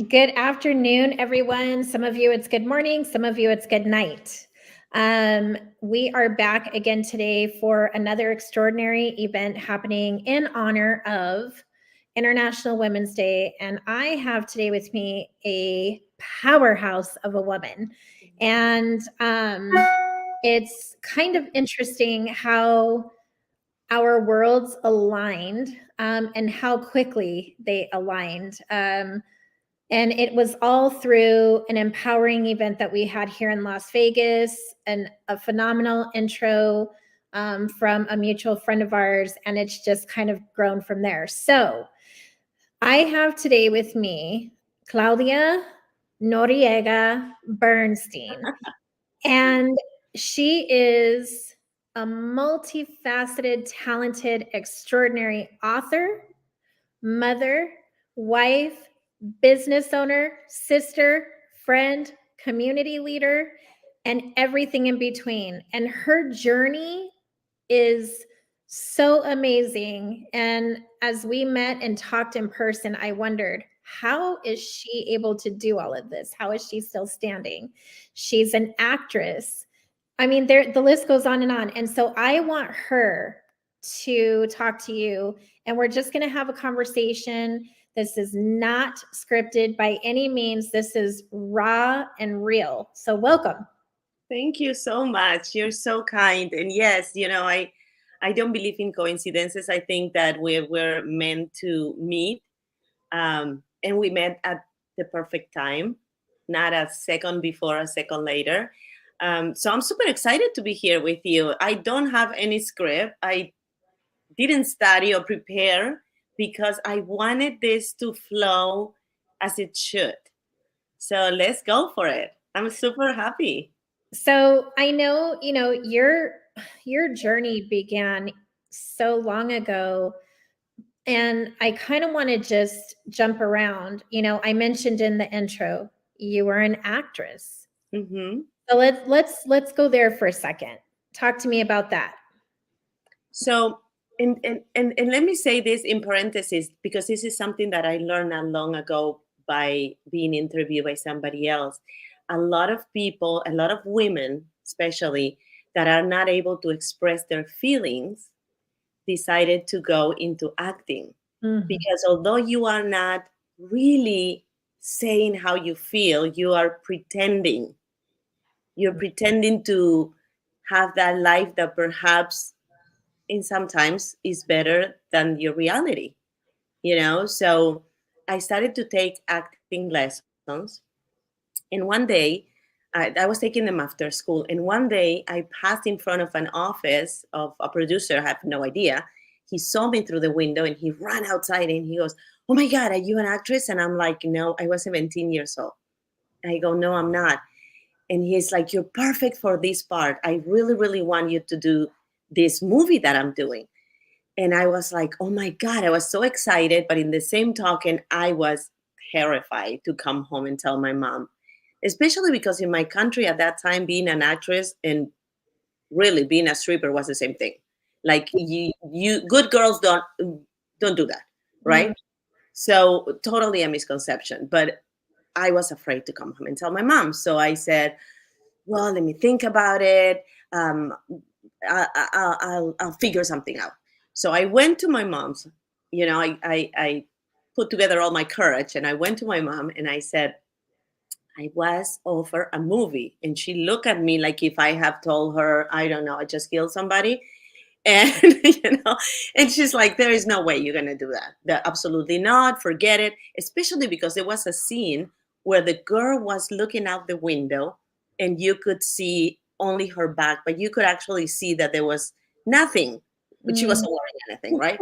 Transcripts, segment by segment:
Good afternoon, everyone. Some of you it's good morning, some of you it's good night. We are back again today for another extraordinary event happening in honor of International Women's Day. And I have today with me a powerhouse of a woman. And it's kind of interesting how our worlds aligned and how quickly they aligned. And it was all through an empowering event that we had here in Las Vegas, and a phenomenal intro from a mutual friend of ours. And it's just kind of grown from there. So I have today with me Claudia Noriega-Bernstein. And she is a multifaceted, talented, extraordinary author, mother, wife, business owner, sister, friend, community leader, and everything in between. And her journey is so amazing. And as we met and talked in person, I wondered, how is she able to do all of this? How is she still standing? She's an actress. I mean, the list goes on and on. And so I want her to talk to you, and we're just going to have a conversation. This is not scripted by any means. This is raw and real. So welcome. Thank you so much. You're so kind. And yes, I don't believe in coincidences. I think that we were meant to meet, and we met at the perfect time, not a second before, a second later. So I'm super excited to be here with you. I don't have any script. I didn't study or prepare because I wanted this to flow as it should. So let's go for it. I'm super happy. So I know, your journey began so long ago, and I kind of want to just jump around. I mentioned in the intro you were an actress. Mm-hmm. So let's go there for a second. Talk to me about that. So, and let me say this in parentheses because this is something that I learned not long ago by being interviewed by somebody else. A lot of people, a lot of women, especially, that are not able to express their feelings, decided to go into acting. Mhm. Because although you are not really saying how you feel, you are pretending. You're pretending to have that life that perhaps in sometimes is better than your reality. So I started to take acting lessons, and one day I was taking them after school, and one day I passed in front of an office of a producer. I have no idea. He saw me through the window and he ran outside and he goes, "Oh my God, are you an actress?" And I'm like, "No, I was 17 years old." I go, "No, I'm not." And he's like, "You're perfect for this part. I really, really want you to do this movie that I'm doing." And I was like, "Oh my God," I was so excited. But in the same token, I was terrified to come home and tell my mom, especially because in my country at that time, being an actress and really being a stripper was the same thing. Like you good girls don't do that, Mm. right? So totally a misconception. But I was afraid to come home and tell my mom. So I said, "Well, let me think about it. Um, I'll figure something out." So I went to my mom's. I put together all my courage and I went to my mom and I said, I was offered a movie. And she looked at me like if I have told her, I don't know, I just killed somebody. And, and she's like, "There is no way you're going to do that. Absolutely not. Forget it." Especially because there was a scene where the girl was looking out the window and you could see only her back, but you could actually see that there was nothing, but she Mm. wasn't wearing anything, right?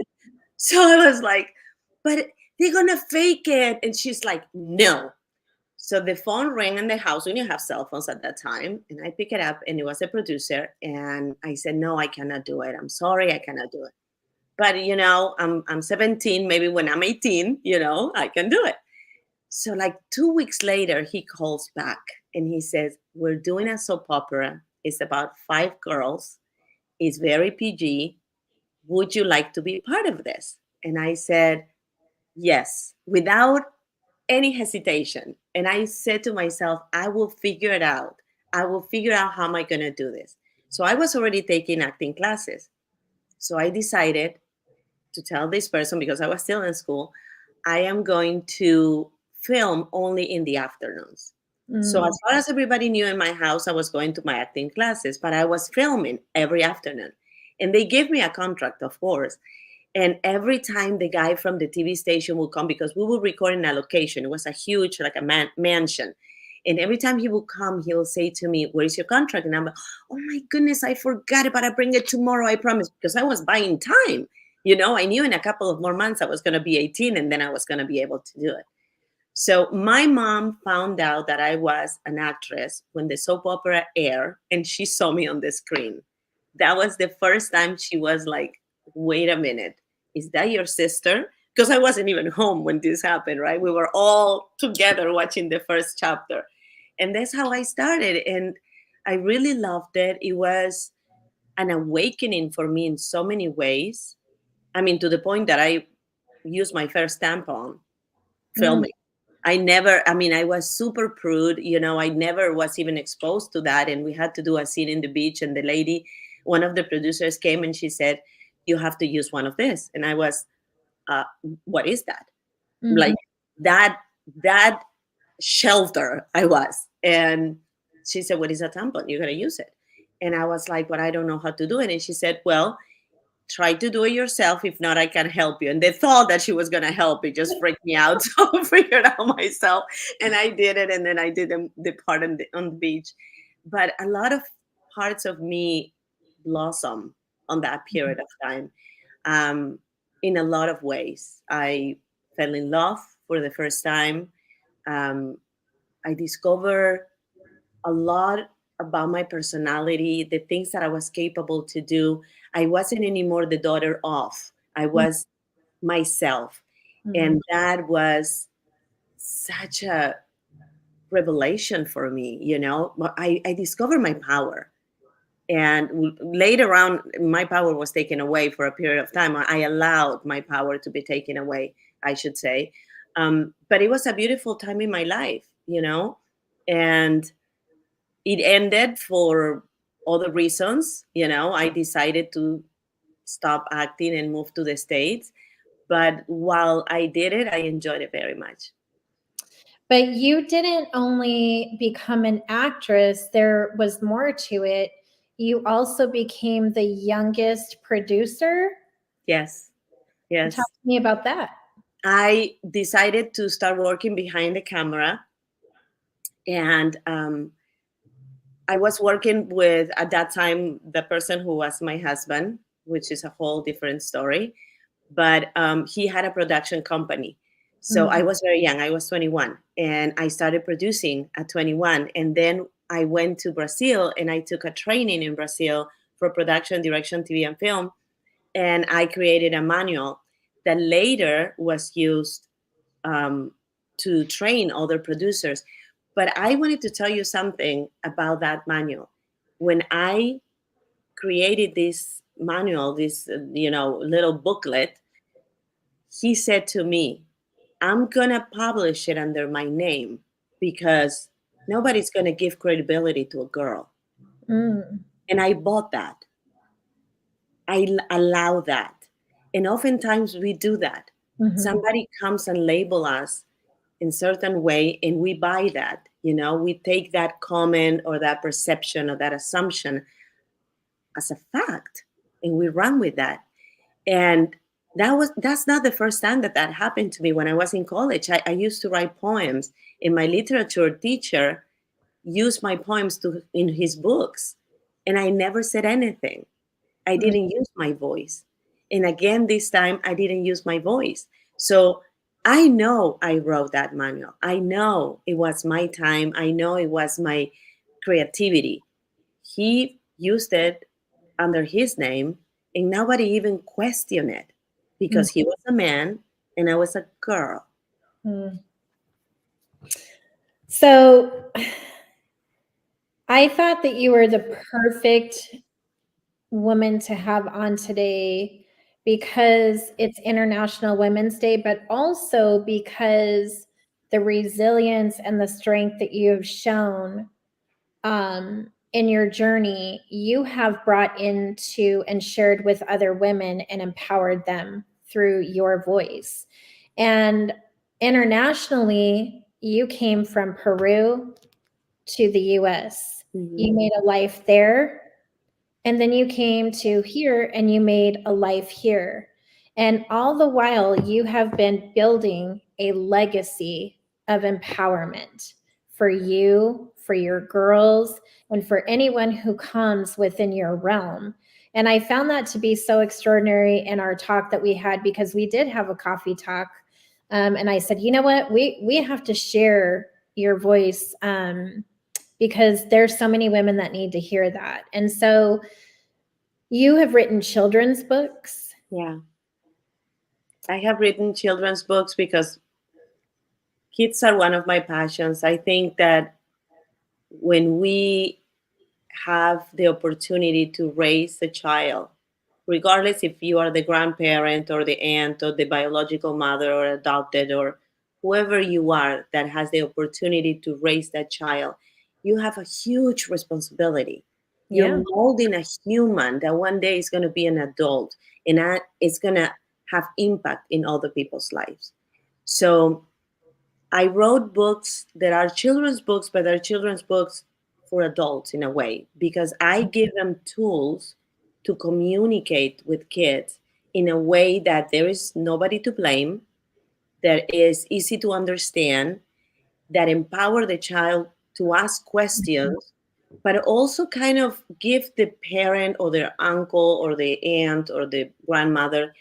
So I was like, "But they're going to fake it." And she's like, "No." So the phone rang in the house. We didn't have cell phones at that time. And I pick it up and it was a producer. And I said, "No, I cannot do it. I'm sorry, I cannot do it. But I'm 17. Maybe when I'm 18, I can do it." So like 2 weeks later, he calls back and he says, "We're doing a soap opera. It's about 5 girls. It's very PG. Would you like to be part of this?" And I said, yes, without any hesitation. And I said to myself, I will figure it out. I will figure out how am I going to do this. So I was already taking acting classes. So I decided to tell this person, because I was still in school, I am going to film only in the afternoons. So Mm. as far as everybody knew in my house, I was going to my acting classes, but I was filming every afternoon. And they gave me a contract, of course. And every time the guy from the TV station would come, because we were recording a location, it was a huge, like a mansion. And every time he would come, he will say to me, "Where's your contract?" And I'm like, "Oh my goodness, I forgot it, but I bring it tomorrow, I promise." Because I was buying time. I knew in a couple of more months I was going to be 18 and then I was going to be able to do it. So my mom found out that I was an actress when the soap opera aired and she saw me on the screen. That was the first time she was like, "Wait a minute, is that your sister?" Because I wasn't even home when this happened, right? We were all together watching the first chapter. And that's how I started. And I really loved it. It was an awakening for me in so many ways. I mean, to the point that I used my first tampon Mm. filming. I never, I mean, I was super prude, I never was even exposed to that. And we had to do a scene in the beach. And the lady, one of the producers came and she said, "You have to use one of this." And I was, uh, "What is that?" Mhm. Like that, that shelter I was. And she said, "What is a tampon? You're going to use it." And I was like, "But I don't know how to do it." And she said, "Well, try to do it yourself. If not, I can help you." And the thought that she was going to help, it just freaked me out. So I figured out myself and I did it. And then I did the part on the beach. But a lot of parts of me blossom on that period of time, um, in a lot of ways. I fell in love for the first time. Um, I discovered a lot about my personality, the things that I was capable to do. I wasn't anymore the daughter of, I Mm. was myself. Mm. And that was such a revelation for me. I discovered my power. And later on, my power was taken away for a period of time. I allowed my power to be taken away, I should say. But it was a beautiful time in my life. And it ended for other reasons. I decided to stop acting and move to the States. But while I did it, I enjoyed it very much. But you didn't only become an actress, there was more to it. You also became the youngest producer. Yes, Talk yes. to me about that. I decided to start working behind the camera. And I was working with, at that time, the person who was my husband, which is a whole different story. But he had a production company. So Mm. I was very young. I was 21 and I started producing at 21. And then I went to Brazil and I took a training in Brazil for production, direction, TV, and film. And I created a manual that later was used, um, to train other producers. But I wanted to tell you something about that manual. When I created this manual, this little booklet, he said to me, "I'm going to publish it under my name because nobody's going to give credibility to a girl." Mm. And I bought that. Allow that. And oftentimes we do that. Mhm. Somebody comes and label us in certain way and we buy that. We take that comment or that perception or that assumption as a fact and we run with that. And that's not the first time that happened to me. When I was in college, I used to write poems, and my literature teacher used my poems in his books, and I never said anything. I Mm. didn't use my voice. And again, this time I didn't use my voice. So I know I wrote that manual. I know it was my time. I know it was my creativity. He used it under his name, and nobody even questioned it Mm. because he was a man and I was a girl. Mm. So I thought that you were the perfect woman to have on today because it's International Women's Day, but also because the resilience and the strength that you have shown in your journey, you have brought into and shared with other women and empowered them through your voice. And internationally, you came from Peru to the US. You made a life there, and then you came to here and you made a life here. And all the while, you have been building a legacy of empowerment for you, for your girls, and for anyone who comes within your realm. And I found that to be so extraordinary in our talk that we had, because we did have a coffee talk. And I said, you know what, we have to share your voice, because there's so many women that need to hear that. And so you have written children's books. Yeah. I have written children's books because kids are one of my passions. I think that when we have the opportunity to raise a child, regardless if you are the grandparent or the aunt or the biological mother or adopted or whoever you are that has the opportunity to raise that child, you have a huge responsibility. You're Yeah. molding a human that one day is going to be an adult, and it's going to have impact in other people's lives. So I wrote books that are children's books, but they're children's books for adults in a way, because I give them tools to communicate with kids in a way that there is nobody to blame, that is easy to understand, that empower the child to ask questions, but also kind of give the parent or their uncle or the aunt or the grandmother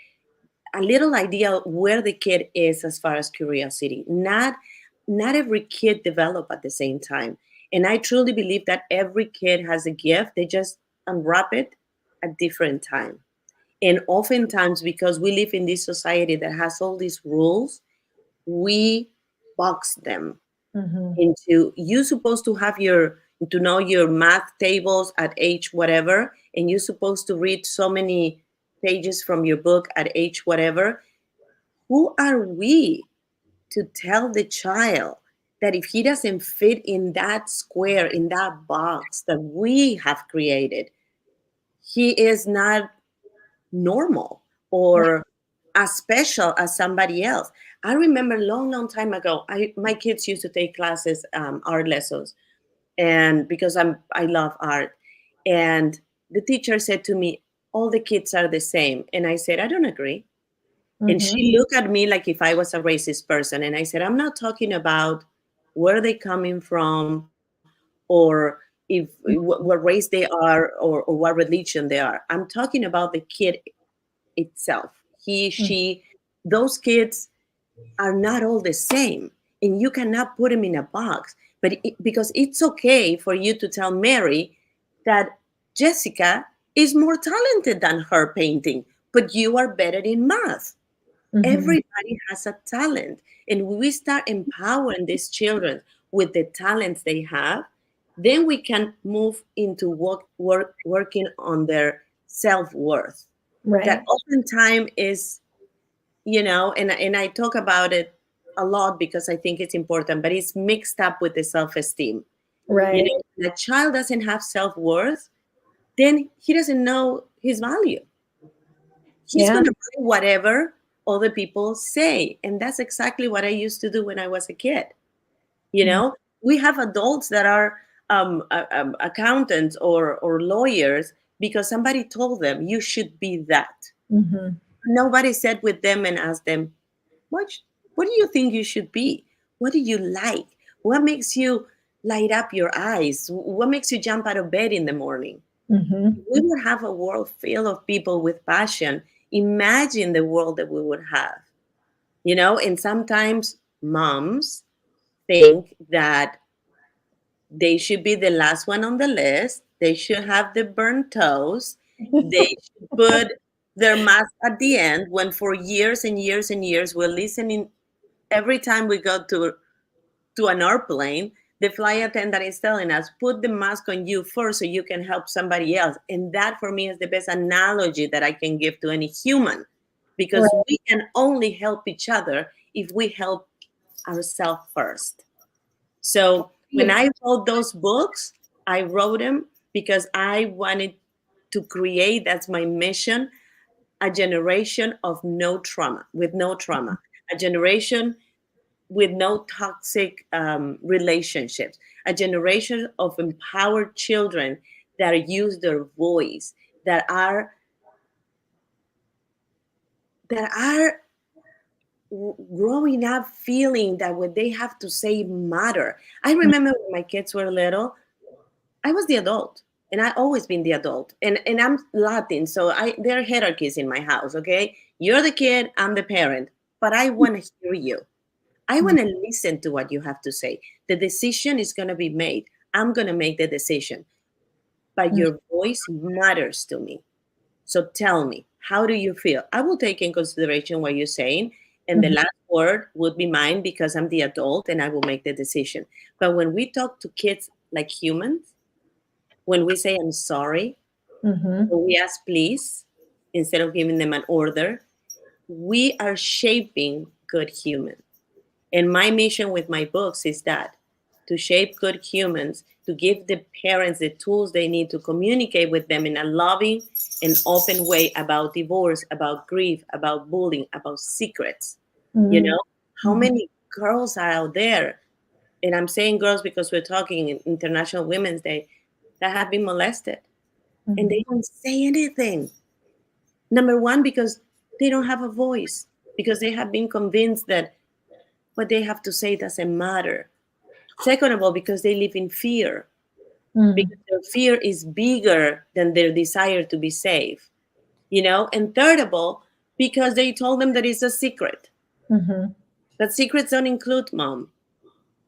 a little idea where the kid is as far as curiosity. Not every kid develop at the same time, and I truly believe that every kid has a gift. They just unwrap it at different time. And oftentimes, because we live in this society that has all these rules, we box them Mm-hmm. into, you supposed to have your, to know your math tables at age whatever, and you're supposed to read so many pages from your book at age whatever. Who are we to tell the child that if he doesn't fit in that square, in that box that we have created, he is not normal or as special as somebody else? I remember a long, long time ago, my kids used to take classes, art lessons, and because I love art, and the teacher said to me, "All the kids are the same," and I said, "I don't agree." And Mm-hmm. she looked at me like if I was a racist person. And I said, I'm not talking about where they coming from or if what race they are, or what religion they are. I'm talking about the kid itself. He, she, those kids are not all the same. And you cannot put them in a box. But because it's okay for you to tell Mary that Jessica is more talented than her painting, but you are better in math. Mm-hmm. Everybody has a talent, and when we start empowering these children with the talents they have, then we can move into working on their self-worth. That Right. oftentimes is, and I talk about it a lot because I think it's important, but it's mixed up with the self-esteem. Right. The child doesn't have self-worth, then he doesn't know his value. He's Yeah. going to buy whatever other people say. And that's exactly what I used to do when I was a kid. You know, we have adults that are accountants or lawyers because somebody told them you should be that. Mm-hmm. Nobody sat with them and asked them, what do you think you should be? What do you like? What makes you light up your eyes? What makes you jump out of bed in the morning? Mm-hmm. We would have a world filled of people with passion. Imagine the world that we would have, and sometimes moms think that they should be the last one on the list. They should have the burnt toast. They should put their mask at the end, when for years and years and years we're listening every time we go to an airplane, the flight attendant is telling us, put the mask on you first so you can help somebody else. And that for me is the best analogy that I can give to any human, because Right. we can only help each other if we help ourselves first. So when I wrote those books, I wrote them because I wanted to create, that's my mission, a generation of no trauma, with no trauma, a generation with no toxic relationships, a generation of empowered children that use their voice, that are that are growing up feeling that what they have to say matter. I remember when my kids were little, I was the adult, and I always been the adult. And I'm Latin, so I there are hierarchies in my house, okay? You're the kid, I'm the parent, but I want to hear you. I want to listen to what you have to say. The decision is going to be made. I'm going to make the decision, but your voice matters to me. So tell me, how do you feel? I will take in consideration what you're saying, and the Mhm. last word would be mine because I'm the adult and I will make the decision. But when we talk to kids like humans, when we say I'm sorry, Mhm. when we ask please, instead of giving them an order, we are shaping good humans. And my mission with my books is that to shape good humans, to give the parents the tools they need to communicate with them in a loving and open way about divorce, about grief, about bullying, about secrets. You Mhm. know, how many girls are out there? And I'm saying girls because we're talking International Women's Day, that have been molested and Mhm. they don't say anything. Number one, because they don't have a voice, because they have been convinced that what they have to say doesn't matter. Second of all, because they live in fear, Mhm. because their fear is bigger than their desire to be safe, you know? And third of all, because they told them that it's a secret. Mhm. But secrets don't include mom.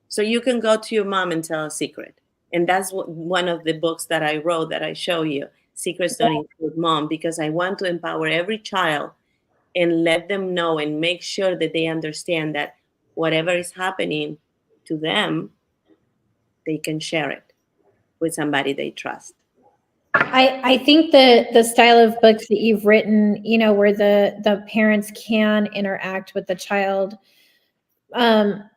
So you can go to your mom and tell a secret. And that's what, one of the books that I wrote that I show you. Secrets don't include mom, because I want to empower every child and let them know and make sure that they understand that whatever is happening to them, they can share it with somebody they trust. I think the style of books that you've written, where the parents can interact with the child, um,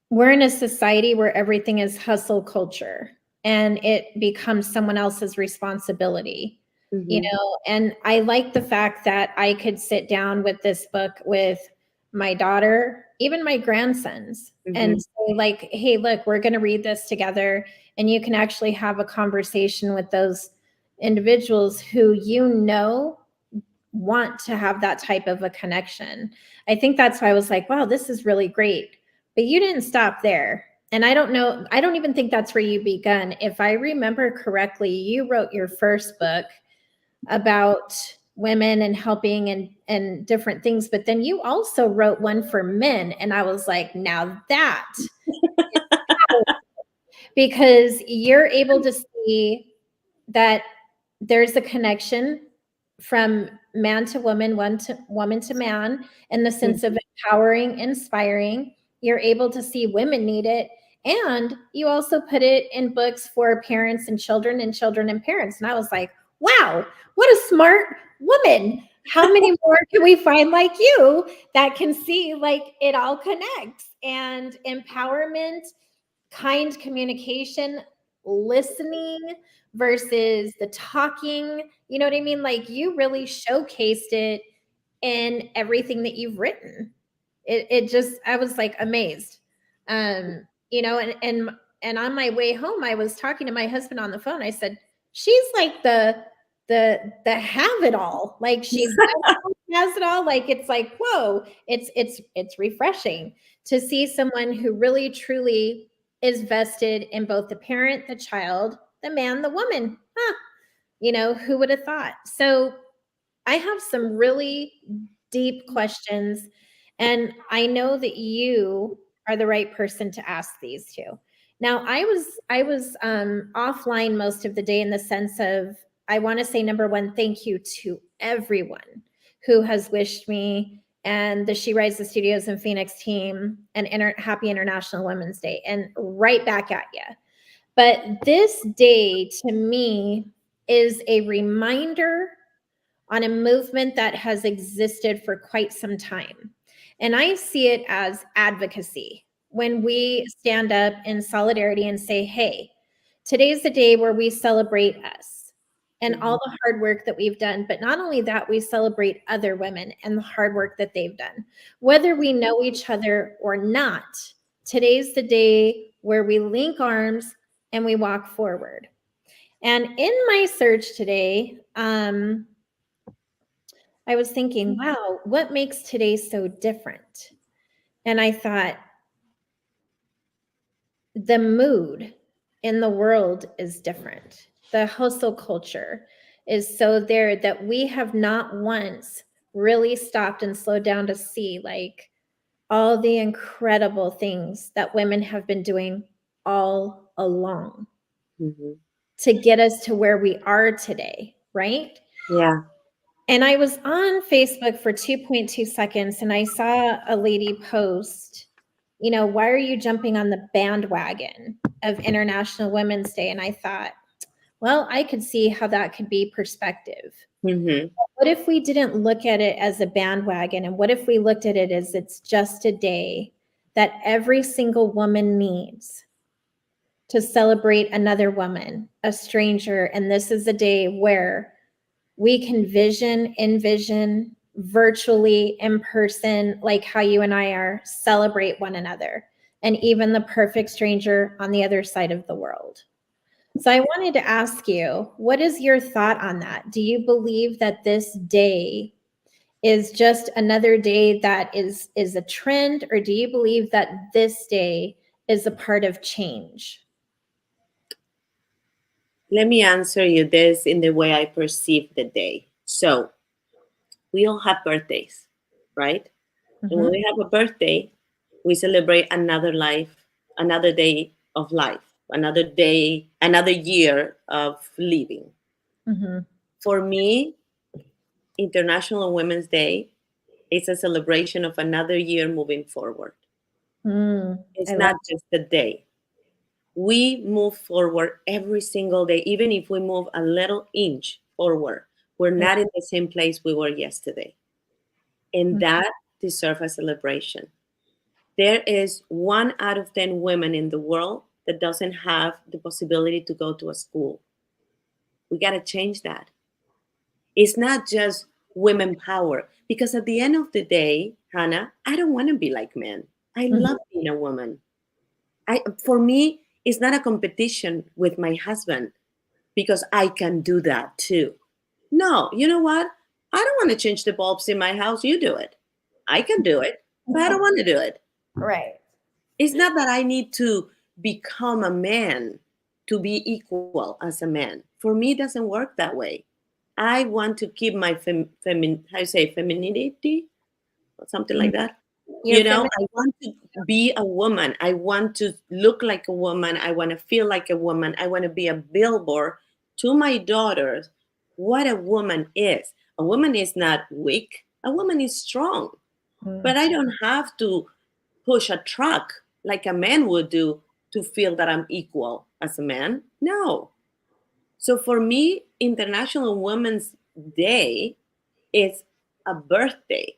we're in a society where everything is hustle culture and it becomes someone else's responsibility, Mm-hmm. and I like the fact that I could sit down with this book with my daughter, even my grandsons, Mm-hmm. and say like, hey, look, we're going to read this together, and you can actually have a conversation with those individuals who want to have that type of a connection. I think that's why I was like, wow, this is really great. But you didn't stop there. And I don't know, I don't even think that's where you begun. If I remember correctly, you wrote your first book about women and helping and different things, but then you also wrote one for men. And I was like, now that, because you're able to see that there's a connection from man to woman to man, in the sense of empowering, inspiring. You're able to see women need it. And you also put it in books for parents and children and parents. And I was like, wow, what a smart woman. How many more can we find like you that can see like it all connects, and empowerment, kind communication, listening versus the talking. You know what I mean? Like you really showcased it in everything that you've written. It just, I was like amazed. And on my way home, I was talking to my husband on the phone. I said, she's like the have it all. Like she's has it all. Like it's like, whoa, it's refreshing to see someone who really truly is vested in both the parent, the child, the man, the woman. Huh. Who would have thought? So I have some really deep questions, and I know that you are the right person to ask these to. Now, I was offline most of the day, in the sense of, I want to say, number one, thank you to everyone who has wished me and the She Rises Studios and Phoenix team and Happy International Women's Day, and right back at you. But this day to me is a reminder on a movement that has existed for quite some time. And I see it as advocacy. when we stand up in solidarity and say, hey, today's the day where we celebrate us and all Mhm. the hard work that we've done. But not only that, we celebrate other women and the hard work that they've done. Whether we know each other or not, today's the day where we link arms and we walk forward. And in my search today, I was thinking, wow, what makes today so different? And I thought, the mood in the world is different. The hustle culture is so there that we have not once really stopped and slowed down to see like all the incredible things that women have been doing all along Mhm. to get us to where we are today, right? Yeah. And I was on Facebook for 2.2 seconds and I saw a lady post, why are you jumping on the bandwagon of International Women's Day? And I thought, well, I could see how that could be perspective. Mhm. What if we didn't look at it as a bandwagon? And what if we looked at it as it's just a day that every single woman needs to celebrate another woman, a stranger? And this is a day where we can envision virtually, in person, like how you and I are, celebrate one another and even the perfect stranger on the other side of the world. So I wanted to ask you, what is your thought on that? Do you believe that this day is just another day that is a trend, or do you believe that this day is a part of change? Let me answer you this in the way I perceive the day. So, we all have birthdays, right? And when Mm-hmm. we have a birthday, we celebrate another life, another day of life, another day, another year of living. Mm-hmm. For me, International Women's Day is a celebration of another year moving forward. I It's love. not just a day. We move forward every single day, even if we move a little inch forward. We're not in the same place we were yesterday. And that deserves a celebration. There is 1 out of 10 women in the world that doesn't have the possibility to go to a school. We got to change that. It's not just women power, because at the end of the day, Hannah, I don't want to be like men. I Mhm. love being a woman. For me, it's not a competition with my husband because I can do that too. No, you know what? I don't want to change the bulbs in my house. You do it. I can do it, but I don't want to do it. Right. It's not that I need to become a man to be equal as a man. For me, it doesn't work that way. I want to keep my how you say femininity or something like that. You're I want to be a woman. I want to look like a woman. I want to feel like a woman. I want to be a billboard to my daughters what a woman is. A woman is not weak. A woman is strong. But I don't have to push a truck like a man would do to feel that I'm equal as a man. No. So for me, International Women's Day is a birthday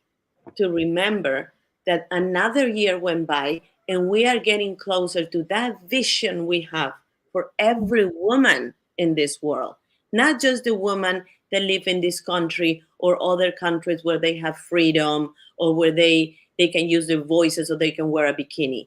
to remember that another year went by and we are getting closer to that vision we have for every woman in this world, not just the women that live in this country or other countries where they have freedom or where they can use their voices or they can wear a bikini.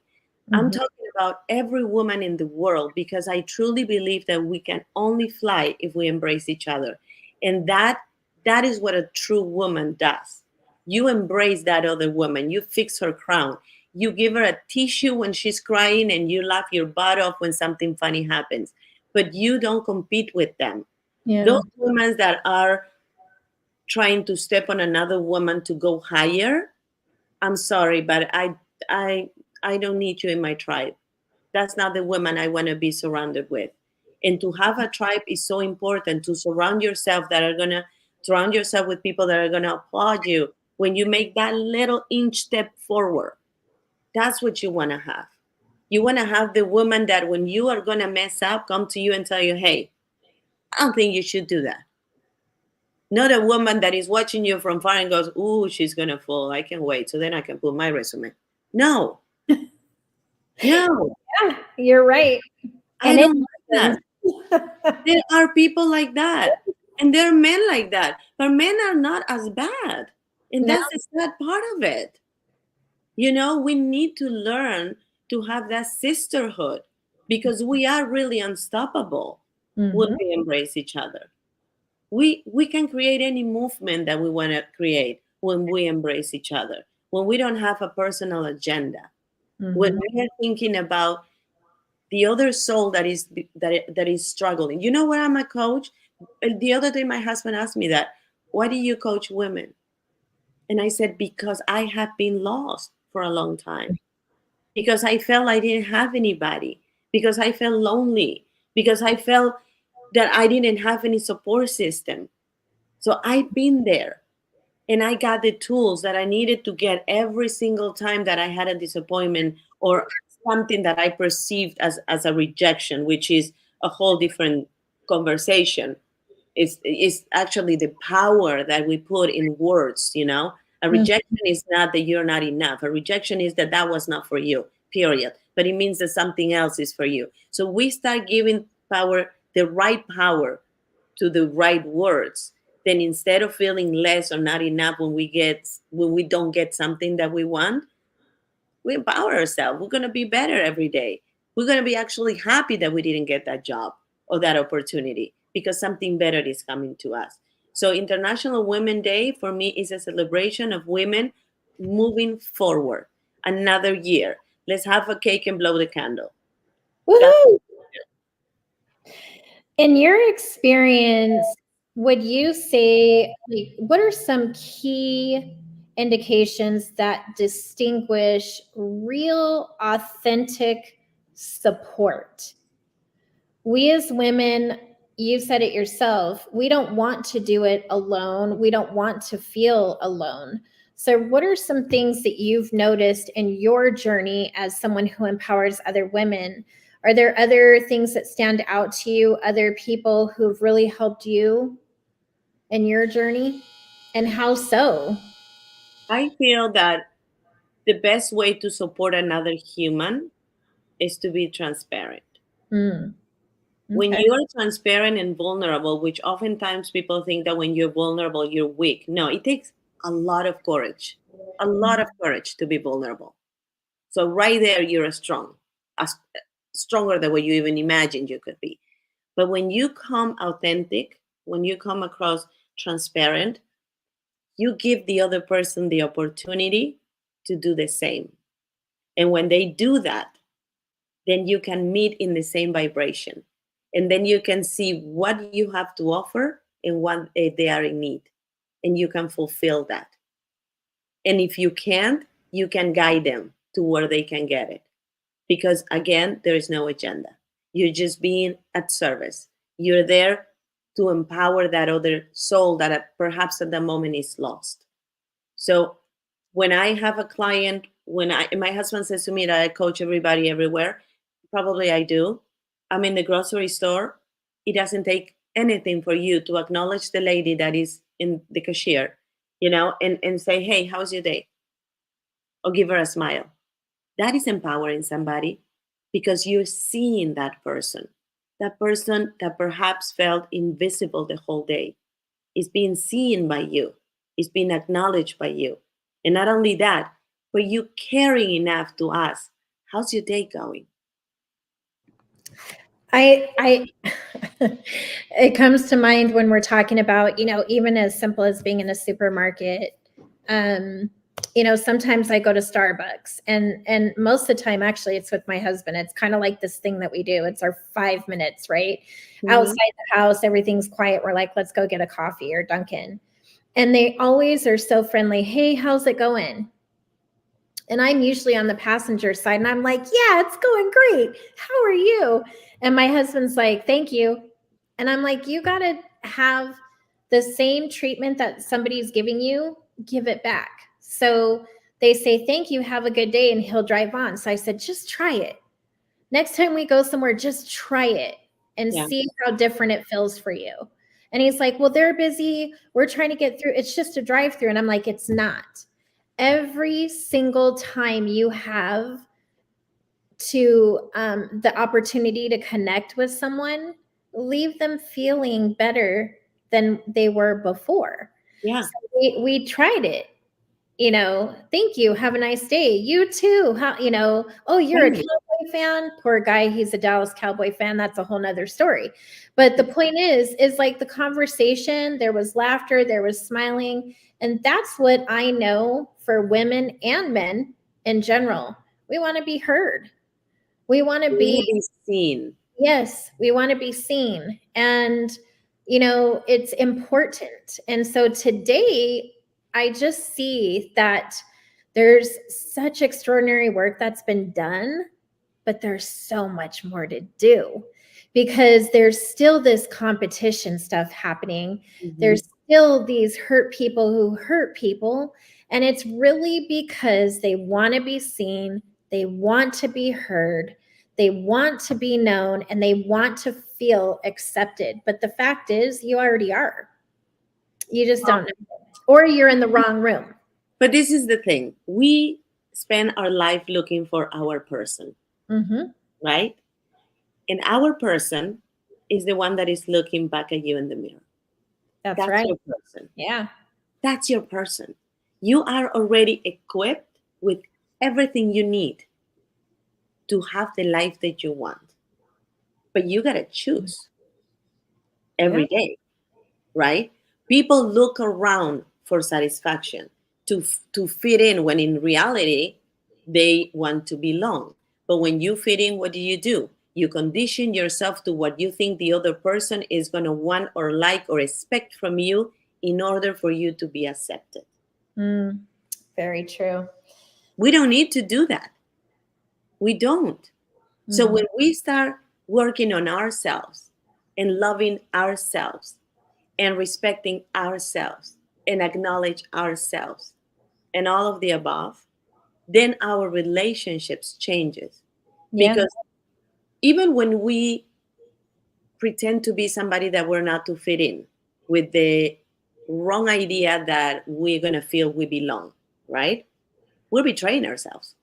I'm Mhm. talking about every woman in the world because I truly believe that we can only fly if we embrace each other. And that is what a true woman does. You embrace that other woman, you fix her crown, you give her a tissue when she's crying, and you laugh your butt off when something funny happens. But you don't compete with them. Yeah. Those women that are trying to step on another woman to go higher, I'm sorry, but I I don't need you in my tribe. That's not the woman I want to be surrounded with. And to have a tribe is so important, to surround yourself with people that are gonna applaud you when you make that little inch step forward. That's what you want to have. You want to have the woman that when you are gonna mess up, come to you and tell you, hey, I don't think you should do that. Not a woman that is watching you from far and goes, ooh, she's gonna fall. I can wait. So then I can put my resume. No, No, Yeah, you're right. I And it don't like happens. that. There are people like that, and there are men like that, but men are not as bad, and No. that's the sad part of it. You know, we need to learn to have that sisterhood because we are really unstoppable when Mhm. we embrace each other. We can create any movement that we want to create when we embrace each other, when we don't have a personal agenda, when Mhm. we are thinking about the other soul that is struggling. You know what? I'm a coach. The other day my husband asked me that, why do you coach women? And I said, because I have been lost for a long time, because I felt I didn't have anybody, because I felt lonely, because I felt that I didn't have any support system. So I've been there, and I got the tools that I needed to get every single time that I had a disappointment or something that I perceived as a rejection, which is a whole different conversation. It's actually the power that we put in words, you know. A Mhm. rejection is not that you're not enough. A rejection is that that was not for you, period. But it means that something else is for you. So we start giving power, the right power, to the right words, then instead of feeling less or not enough when we don't get something that we want, we empower ourselves. We're going to be better every day. We're going to be actually happy that we didn't get that job or that opportunity because something better is coming to us. So International Women Day for me is a celebration of women moving forward another year. Let's have a cake and blow the candle. That's Woohoo! In your experience, would you say, like, what are some key indications that distinguish real, authentic support? We as women, you said it yourself, we don't want to do it alone. We don't want to feel alone. So, what are some things that you've noticed in your journey as someone who empowers other women? Are there other things that stand out to you, other people who've really helped you in your journey? And how so? I feel that the best way to support another human is to be transparent. Mm, When okay. you are transparent and vulnerable, which oftentimes people think that when you're vulnerable, you're weak. No, it takes a lot of courage to be vulnerable. So right there, you're strong, as stronger than what you even imagined you could be. But when you come authentic, when you come across transparent, you give the other person the opportunity to do the same. And when they do that, then you can meet in the same vibration. And then you can see what you have to offer and what they are in need. And you can fulfill that. And if you can't, you can guide them to where they can get it. Because again, there is no agenda. You're just being at service. You're there to empower that other soul that perhaps at the moment is lost. So when I have a client, when my husband says to me that I coach everybody everywhere, probably I do. I'm in the grocery store. It doesn't take anything for you to acknowledge the lady that is in the cashier, and say, hey, how's your day? Or give her a smile. That is empowering somebody because you're seeing that person that perhaps felt invisible the whole day is being seen by you, is being acknowledged by you. And not only that, but you caring enough to ask, how's your day going? I it comes to mind when we're talking about, even as simple as being in a supermarket. Um, sometimes I go to Starbucks, and most of the time actually it's with my husband. It's kind of like this thing that we do. It's our 5 minutes, right? Outside Mhm. the house, everything's quiet. We're like, let's go get a coffee or Dunkin'. And they always are so friendly. Hey, how's it going? And I'm usually on the passenger side and I'm like, yeah, it's going great. How are you? And my husband's like, thank you. And I'm like, you got to have the same treatment that somebody's giving you, give it back. So they say, thank you, have a good day. And he'll drive on. So I said, just try it. Next time we go somewhere, just try it and Yeah. see how different it feels for you. And he's like, well, they're busy. We're trying to get through. It's just a drive through. And I'm like, it's not. Every single time you have to the opportunity to connect with someone, leave them feeling better than they were before. Yeah. So we tried it. Thank you. Have a nice day. You too. How, oh, you're a Right. Cowboy fan? Poor guy. He's a Dallas Cowboy fan. That's a whole nother story. But the point is like the conversation, there was laughter, there was smiling. And that's what I know for women and men in general. We want to be heard. We want to We be want to be seen. Yes, we want to be seen. And, it's important. And so today, I just see that there's such extraordinary work that's been done, but there's so much more to do because there's still this competition stuff happening. Mhm. There's still these hurt people who hurt people. And it's really because they want to be seen, they want to be heard, they want to be known, and they want to feel accepted. But the fact is, you already are. You just don't know. Or you're in the wrong room. But this is the thing. We spend our life looking for our person, Mm-hmm. right? And our person is the one that is looking back at you in the mirror. That's That's right. your person. Yeah. That's your person. You are already equipped with everything you need to have the life that you want. But you got to choose Yeah. every day, right? People look around for satisfaction to fit in when in reality they want to belong. But when you fit in, what do? You condition yourself to what you think the other person is going to want or like or expect from you in order for you to be accepted. Mm, very true. We don't need to do that. We don't. So Mm-hmm. when we start working on ourselves and loving ourselves and respecting ourselves and acknowledge ourselves and all of the above, then our relationships changes. Yeah. Because even when we pretend to be somebody that we're not to fit in with the wrong idea that we're going to feel we belong, right? We're betraying ourselves.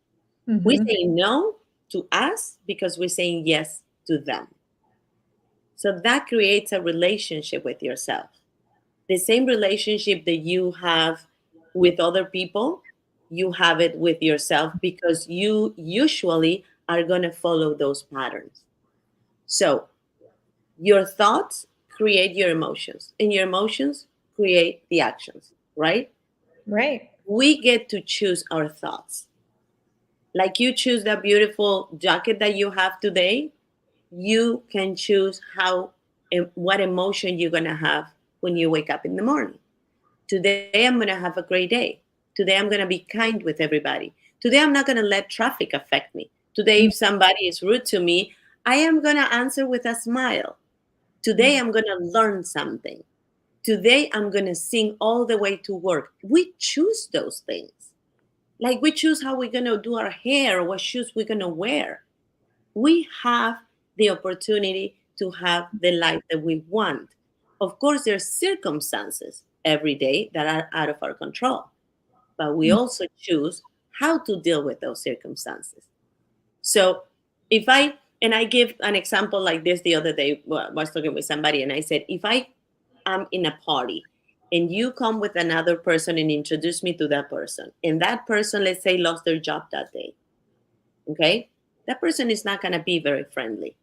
We're Mm-hmm. saying no to us because we're saying yes to them. So that creates a relationship with yourself. The same relationship that you have with other people, you have it with yourself because you usually are going to follow those patterns. So your thoughts create your emotions, and your emotions create the actions, right? Right. We get to choose our thoughts. Like you choose that beautiful jacket that you have today, you can choose what emotion you're going to have when you wake up in the morning. Today I'm going to have a great day. Today I'm going to be kind with everybody. Today I'm not going to let traffic affect me. Today if somebody is rude to me, I am going to answer with a smile. Today I'm going to learn something. Today I'm going to sing all the way to work. We choose those things. Like we choose how we're going to do our hair, what shoes we're going to wear. We have the opportunity to have the life that we want. Of course, there's circumstances every day that are out of our control, but we also choose how to deal with those circumstances. So if I give an example like this the other day, I was talking with somebody and I said, if I am in a party and you come with another person and introduce me to that person, and that person, let's say, lost their job that day, okay? That person is not going to be very friendly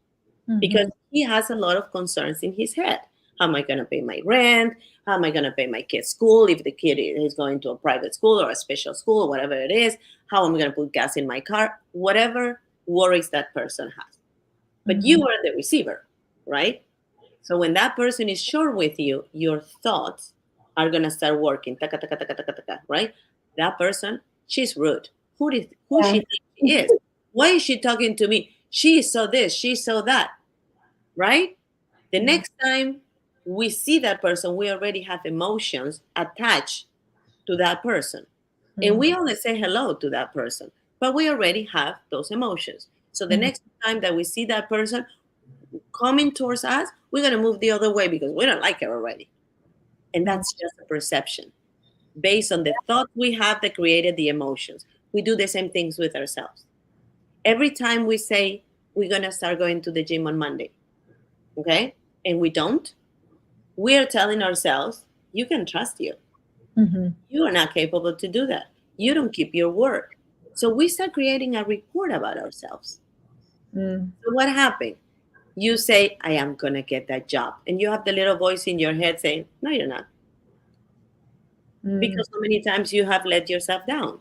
because Mm-hmm. he has a lot of concerns in his head. How am I going to pay my rent? How am I going to pay my kid's school if the kid is going to a private school or a special school or whatever it is? How am I going to put gas in my car? Whatever worries that person has. But you Mm-hmm. are the receiver, right? So when that person is short with you, your thoughts are going to start working. Taka, taka, taka, taka, taka, right? That person, she's rude. Who Yeah. she thinks she is? Why is she talking to me? She saw this, she saw that, right? The Yeah. next time we see that person, we already have emotions attached to that person. And Mm-hmm. we only say hello to that person, but we already have those emotions. So the Mm-hmm. next time that we see that person coming towards us, we're going to move the other way because we don't like her already. And that's just a perception based on the thought we have that created the emotions. We do the same things with ourselves. Every time we say we're going to start going to the gym on Monday, okay, and we don't, we are telling ourselves, you can trust you. Mm-hmm. You are not capable to do that. You don't keep your word. So we start creating a report about ourselves. Mm. So what happened? You say, I am going to get that job. And you have the little voice in your head saying, no, you're not. Mm. Because so many times you have let yourself down.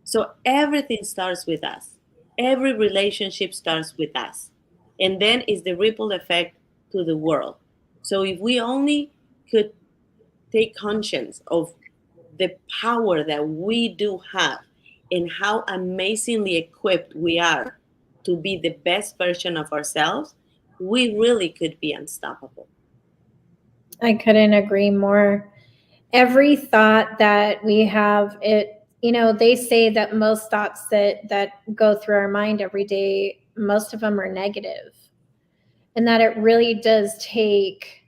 So everything starts with us. Every relationship starts with us. And then is the ripple effect to the world. So if we only could take conscience of the power that we do have and how amazingly equipped we are to be the best version of ourselves, we really could be unstoppable. I couldn't agree more. Every thought that we have, they say that most thoughts that go through our mind every day, most of them are negative, and that it really does take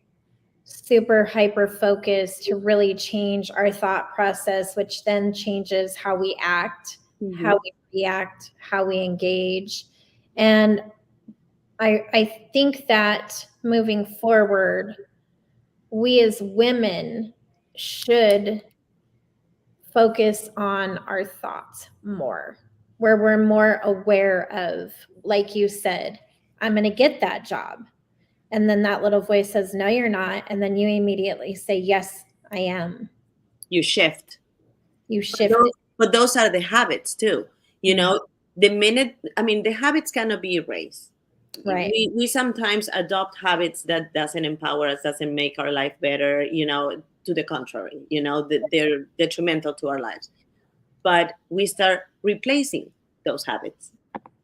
super hyper focus to really change our thought process, which then changes how we act, how Mhm. we react, how we engage. And I think that moving forward, we as women should focus on our thoughts more, where we're more aware of, like you said, I'm going to get that job. And then that little voice says, no, you're not. And then you immediately say, yes, I am. You shift. You But those, shifted. but those are the habits too. You Mm, know, the minute, I mean, the habits cannot be erased. right. We sometimes adopt habits that doesn't empower us, doesn't make our life better, to the contrary, they're detrimental to our lives. But we start replacing those habits.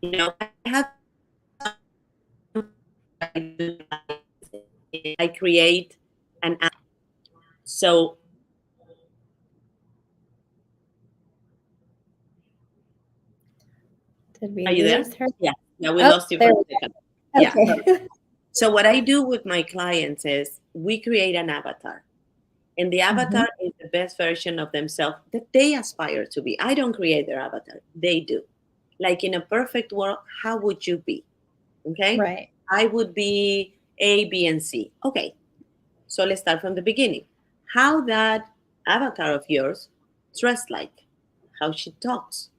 I have I create an app. So Did we are you there? lose her? Yeah, we Oh, lost you for there a we second. go. Yeah. Okay. So what I do with my clients is we create an avatar. And the Mhm. avatar is the best version of themselves that they aspire to be. I don't create their avatar, they do. Like in a perfect world, how would you be? Okay. Right. I would be A, B, and C. Okay. So let's start from the beginning. How that avatar of yours dressed like, how she talks,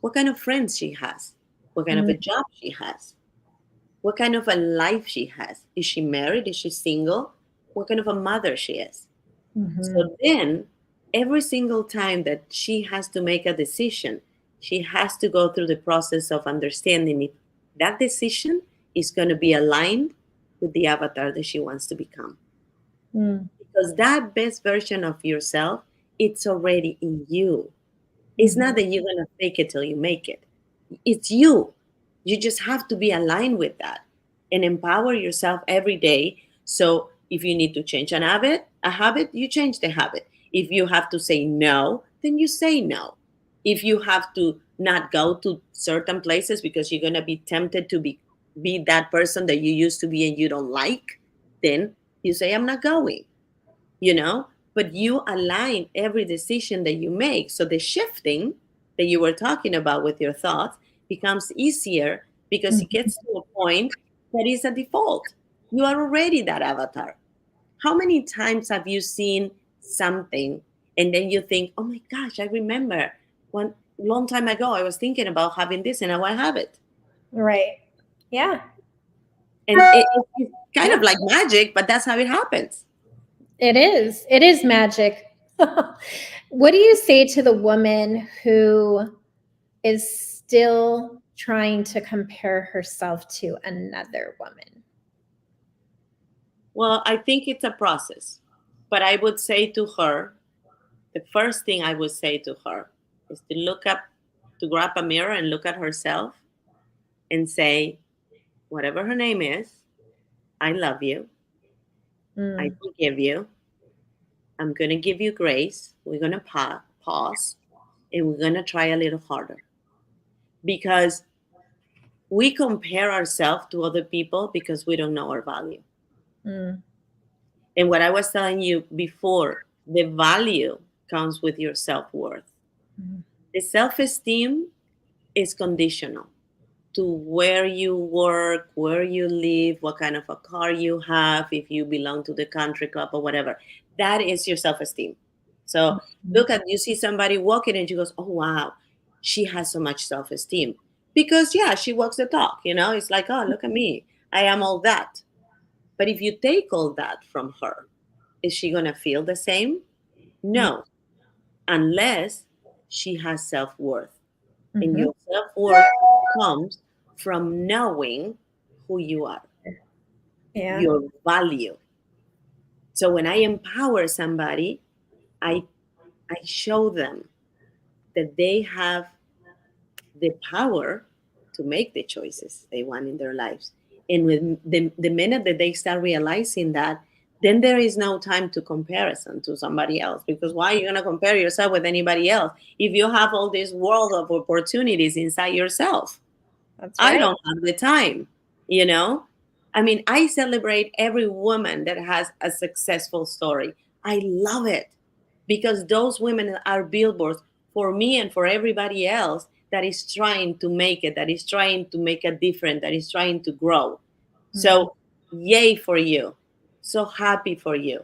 what kind of friends she has, what kind of Mm, a job she has, what kind of a life she has. Is she married? Is she single? What kind of a mother she is? mhm, So then, every single time that she has to make a decision, she has to go through the process of understanding if that decision is going to be aligned with the avatar that she wants to become. mm, Because that best version of yourself, it's already in you. It's not mhm. that you're going to fake it till you make it. It's you. You just have to be aligned with that and empower yourself every day. So if you need to change a habit, you change the habit. If you have to say no, then you say no. If you have to not go to certain places because you're going to be tempted to be that person that you used to be and you don't like, then you say I'm not going, but you align every decision that you make. So the shifting that you were talking about with your thoughts becomes easier because it Mhm. gets to a point that is a default. You are already that avatar. How many times have you seen something and then you think, oh my gosh, I remember one long time ago I was thinking about having this and now I have it. Right. Yeah. And it's kind of Yeah. like magic, but that's how it happens. It is. It is magic. What do you say to the woman who is still trying to compare herself to another woman? Well, I think it's a process. But I would say to her, the first thing I would say to her is to look up, to grab a mirror and look at herself and say, whatever her name is, I love you. I Mm, forgive you. I'm going to give you grace. We're going to pause and we're going to try a little harder because we compare ourselves to other people because we don't know our value. mm, And what I was telling you before, the value comes with your self worth. mm, The self esteem is conditional to where you work, where you live, what kind of a car you have, if you belong to the country club or whatever. That is your self-esteem. So Mhm. look at, you see somebody walking and she goes, oh wow, she has so much self-esteem. Because yeah, she walks the talk, it's like, oh, look at me. I am all that. But if you take all that from her, is she gonna feel the same? No, unless she has self-worth. And Mhm. your self-worth comes from knowing who you are, Yeah. your value. So when I empower somebody, I I show them that they have the power to make the choices they want in their lives. And with the minute that they start realizing that, then there is no time to comparison to somebody else. Because why are you going to compare yourself with anybody else if you have all this world of opportunities inside yourself? That's I right. don't have the time, you know? I mean, I celebrate every woman that has a successful story. I love it because those women are billboards for me and for everybody else that is trying to make it, that is trying to make a difference, that is trying to grow. Mhm. So, yay for you. So happy for you.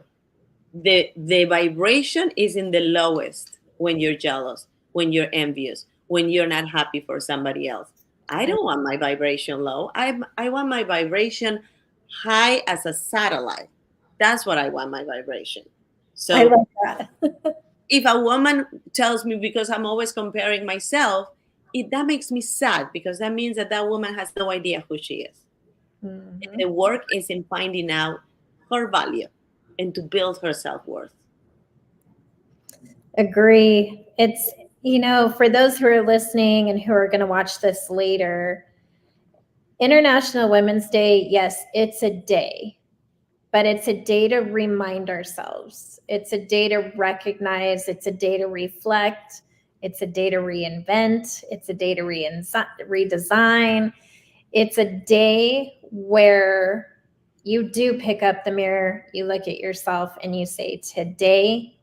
The vibration is in the lowest when you're jealous, when you're envious, when you're not happy for somebody else. I I don't want my vibration low. I want my vibration high as a satellite. That's what I want, my vibration. I So love that. if a woman tells me, because I'm always comparing myself, that makes me sad, because that means that that woman has no idea who she is. Mhm. The work is in finding out her value and to build her self-worth. Agree. It's, for those who are listening and who are going to watch this later, International Women's Day, yes, it's a day, but it's a day to remind ourselves. It's a day to recognize, it's a day to reflect, it's a day to reinvent, it's a day to redesign. It's a day where you do pick up the mirror, you look at yourself, and you say, today,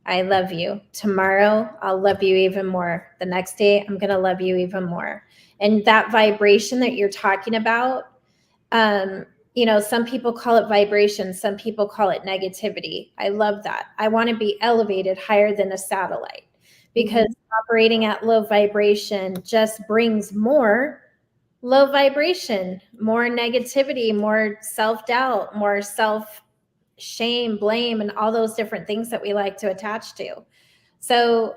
I love you. Tomorrow, I'll love you even more. The next day, I'm going to love you even more. And that vibration that you're talking about, um, some people call it vibration, some people call it negativity. I love that. I want to be elevated higher than a satellite, because Mhm. operating at low vibration just brings more low vibration, more negativity, more self doubt, more self shame, blame, and all those different things that we like to attach to. So,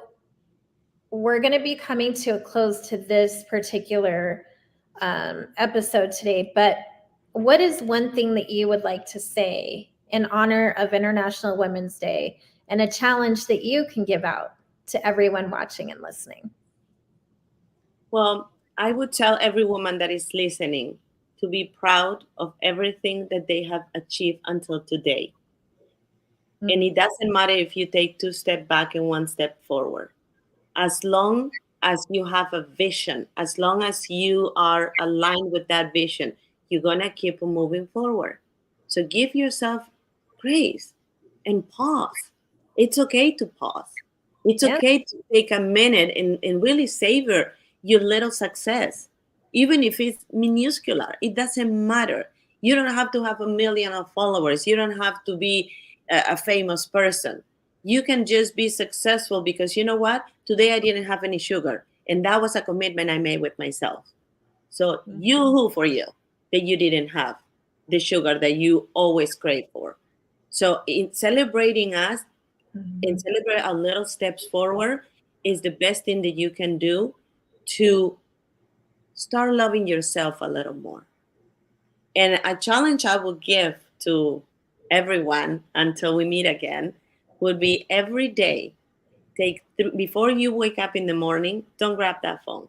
we're going to be coming to a close to this particular episode today. But what is one thing that you would like to say in honor of International Women's Day, and a challenge that you can give out to everyone watching and listening? Well, I would tell every woman that is listening to be proud of everything that they have achieved until today. And it doesn't matter if you take two steps back and one step forward. As long as you have a vision, as long as you are aligned with that vision, you're going to keep moving forward. So give yourself grace and pause. It's okay to pause. It's Yeah. okay to take a minute and really savor your little success. Even if it's minuscular, it doesn't matter. You don't have to have a million of followers. You don't have to be a famous person. You can just be successful because you know what? Today I didn't have any sugar. And that was a commitment I made with myself. So you who for you that you didn't have the sugar that you always crave for. So in celebrating us and Mhm. celebrate our little steps forward is the best thing that you can do to start loving yourself a little more. And a challenge I will give to everyone until we meet again would be every day before you wake up in the morning, don't grab that phone.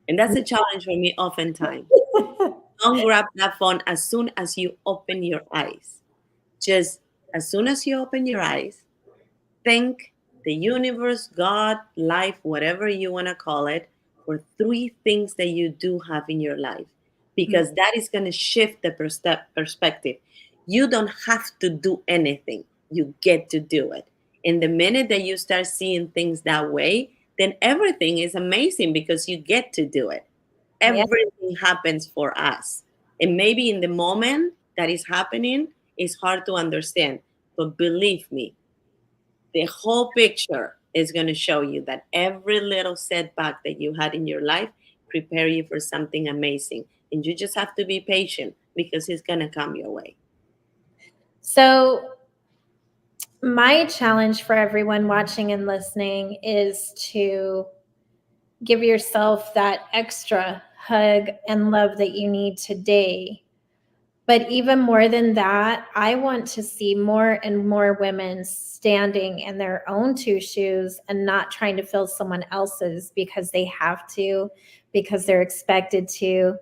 And that's a challenge for me oftentimes. Don't grab that phone as soon as you open your eyes. Just as soon as you open your eyes, thank the universe, God, life, whatever you want to call it, for three things that you do have in your life, because that is going to shift the perspective. You don't have to do anything, you get to do it. And the minute that you start seeing things that way, then everything is amazing because you get to do it. Yeah. Everything happens for us. And maybe in the moment that is happening, it's hard to understand. But believe me, the whole picture is going to show you that every little setback that you had in your life prepare you for something amazing. And you just have to be patient because it's going to come your way. So, my challenge for everyone watching and listening is to give yourself that extra hug and love that you need today. But even more than that, I want to see more and more women standing in their own two shoes and not trying to fill someone else's because they have to, because they're expected to,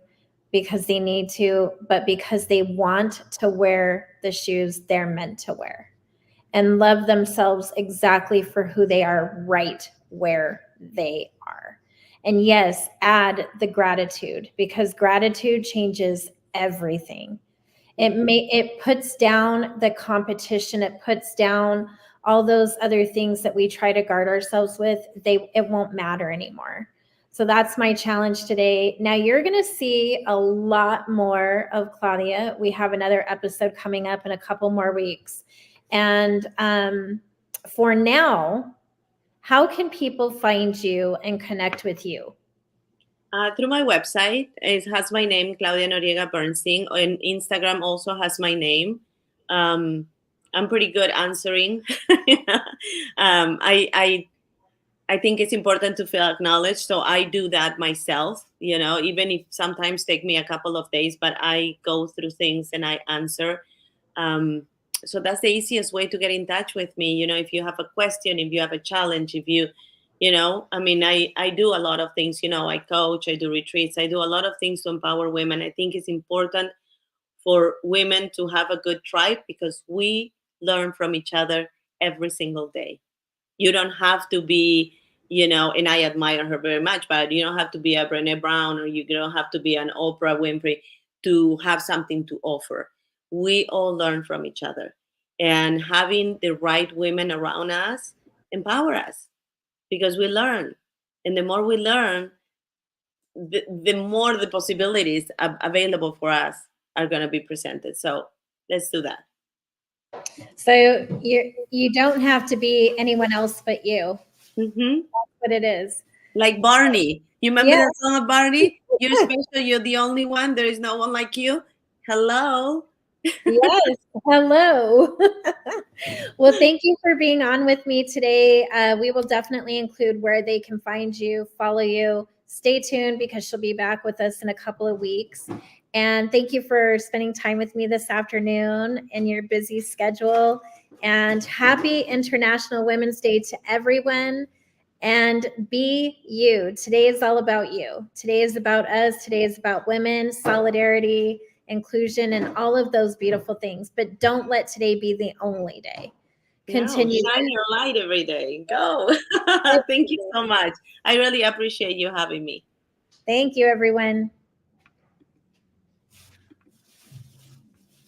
because they need to, but because they want to wear the shoes they're meant to wear and love themselves exactly for who they are right where they are. And yes, add the gratitude because gratitude changes everything. It puts down the competition, it puts down all those other things that we try to guard ourselves with. It won't matter anymore. So that's my challenge today. Now you're going to see a lot more of Claudia. We have another episode coming up in a couple more weeks. And for now, how can people find you and connect with you? Through my website, it has my name, Claudia Noriega-Bernstein, and Instagram also has my name. Um, I'm pretty good answering. I think it's important to feel acknowledged, so I do that myself. Even if sometimes take me a couple of days, but I go through things and I answer. Um, so that's the easiest way to get in touch with me. If you have a question, if you have a challenge, if I mean, I do a lot of things. I coach, I do retreats, I do a lot of things to empower women. I think it's important for women to have a good tribe because we learn from each other every single day. You don't have to be, and I admire her very much, but you don't have to be a Brené Brown or you don't have to be an Oprah Winfrey to have something to offer. We all learn from each other. And having the right women around us empower us because we learn. And the more we learn, the more the possibilities available for us are going to be presented. So let's do that. So you don't have to be anyone else but you. Mm-hmm. That's what it is. Like Barney. You remember Yeah. that song of Barney? You're special. You're the only one. There is no one like you. Hello. Yes. Hello. Well, thank you for being on with me today. We will definitely include where they can find you, follow you. Stay tuned because she'll be back with us in a couple of weeks. And thank you for spending time with me this afternoon in your busy schedule. And happy International Women's Day to everyone. And be you. Today is all about you. Today is about us. Today is about women, solidarity, inclusion, and all of those beautiful things. But don't let today be the only day. No, Continue. shine your light every day. Go. Thank you so much. I really appreciate you having me. Thank you, everyone.